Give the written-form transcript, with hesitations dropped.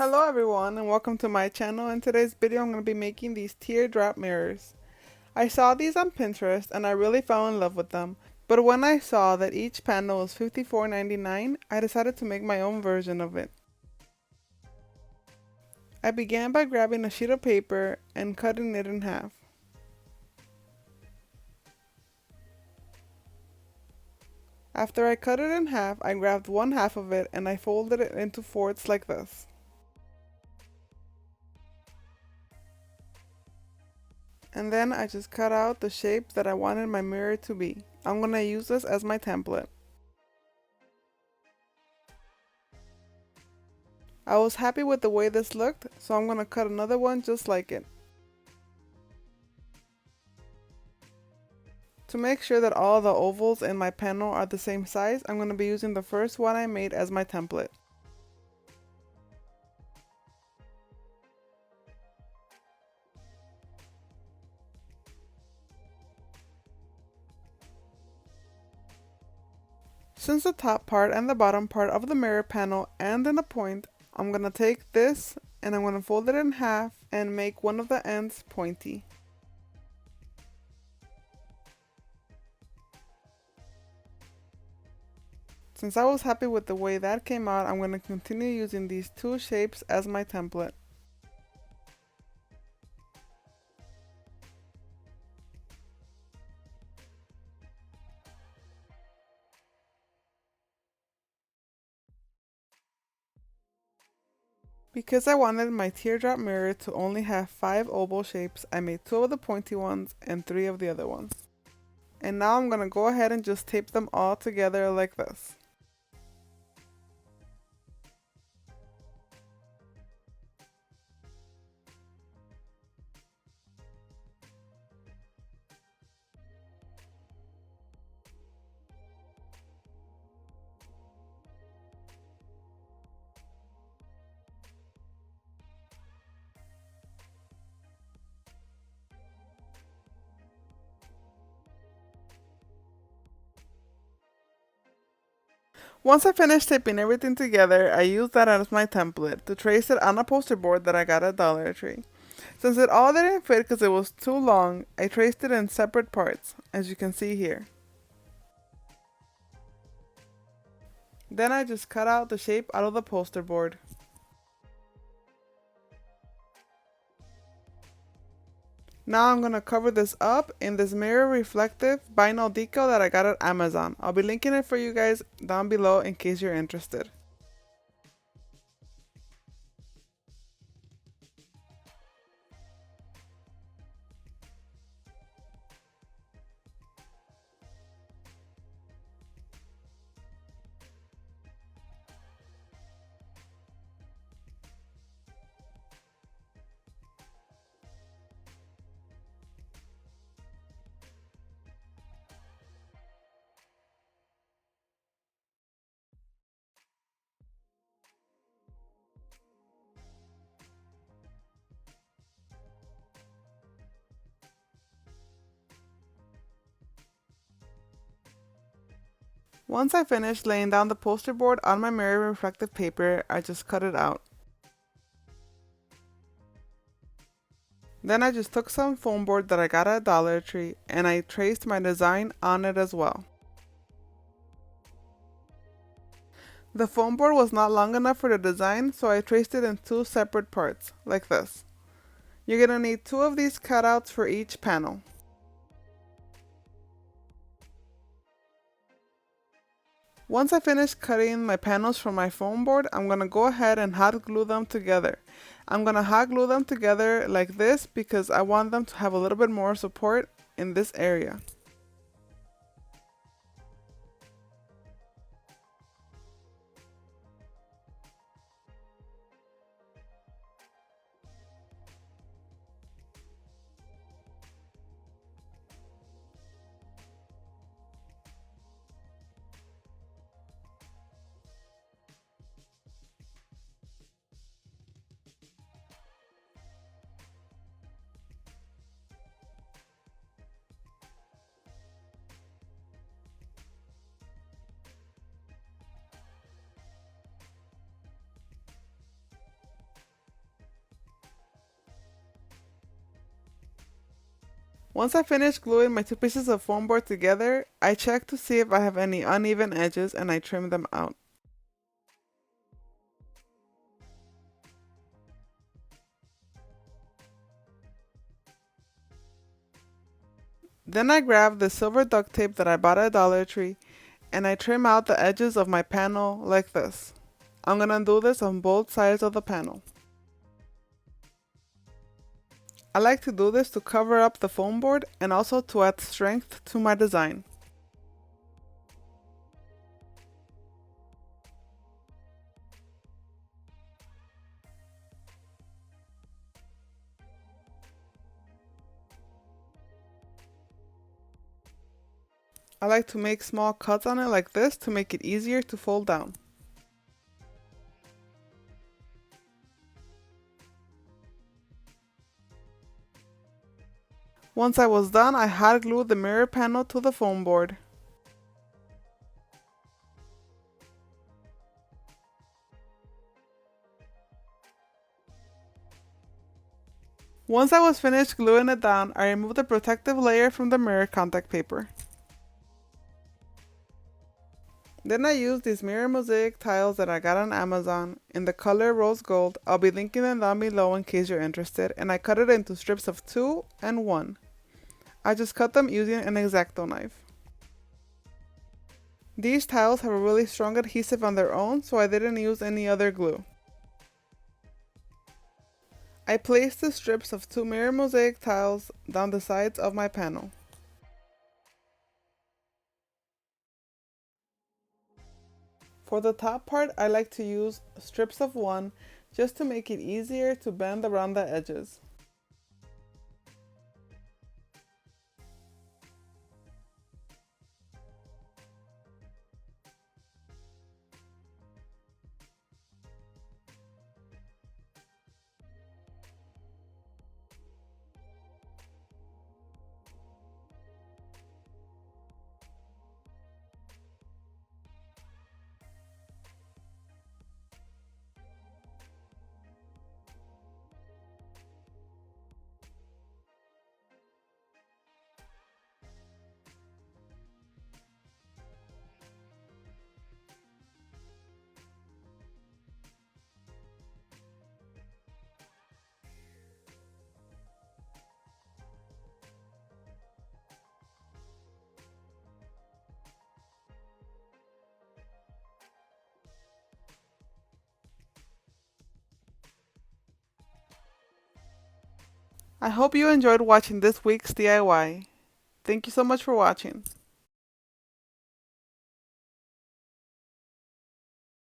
Hello everyone and welcome to my channel. In today's video I'm going to be making these teardrop mirrors. I saw these on Pinterest and I really fell in love with them, but when I saw that each panel was $54.99, I decided to make my own version of it. I began by grabbing a sheet of paper and cutting it in half. After I cut it in half, I grabbed one half of it and I folded it into fourths like this. And then I just cut out the shape that I wanted my mirror to be. I'm going to use this as my template. I was happy with the way this looked, so I'm going to cut another one just like it. To make sure that all the ovals in my panel are the same size, I'm going to be using the first one I made as my template. Since the top part and the bottom part of the mirror panel end in a point, I'm going to take this and I'm going to fold it in half and make one of the ends pointy. Since I was happy with the way that came out, I'm going to continue using these two shapes as my template. Because I wanted my teardrop mirror to only have 5 oval shapes, I made 2 of the pointy ones and 3 of the other ones. And now I'm going to go ahead and just tape them all together like this. Once I finished taping everything together, I used that as my template to trace it on a poster board that I got at Dollar Tree. Since it all didn't fit because it was too long, I traced it in separate parts, as you can see here. Then I just cut out the shape out of the poster board. Now I'm going to cover this up in this mirror reflective vinyl decal that I got at Amazon. I'll be linking it for you guys down below in case you're interested. Once I finished laying down the poster board on my mirror reflective paper, I just cut it out. Then I just took some foam board that I got at Dollar Tree and I traced my design on it as well. The foam board was not long enough for the design, so I traced it in 2 separate parts, like this. You're going to need 2 of these cutouts for each panel. Once I finish cutting my panels from my foam board, I'm going to go ahead and hot glue them together. I'm going to hot glue them together like this because I want them to have a little bit more support in this area. Once I finish gluing my two pieces of foam board together, I check to see if I have any uneven edges and I trim them out. Then I grab the silver duct tape that I bought at Dollar Tree and I trim out the edges of my panel like this. I'm gonna do this on both sides of the panel. I like to do this to cover up the foam board and also to add strength to my design. I like to make small cuts on it like this to make it easier to fold down. Once I was done, I hot glued the mirror panel to the foam board. Once I was finished gluing it down, I removed the protective layer from the mirror contact paper. Then I used these mirror mosaic tiles that I got on Amazon in the color rose gold. I'll be linking them down below in case you're interested, and I cut it into strips of 2 and 1. I just cut them using an X-Acto knife. These tiles have a really strong adhesive on their own, so I didn't use any other glue. I placed the strips of 2 mirror mosaic tiles down the sides of my panel. For the top part, I like to use strips of 1 just to make it easier to bend around the edges. I hope you enjoyed watching this week's DIY. Thank you so much for watching.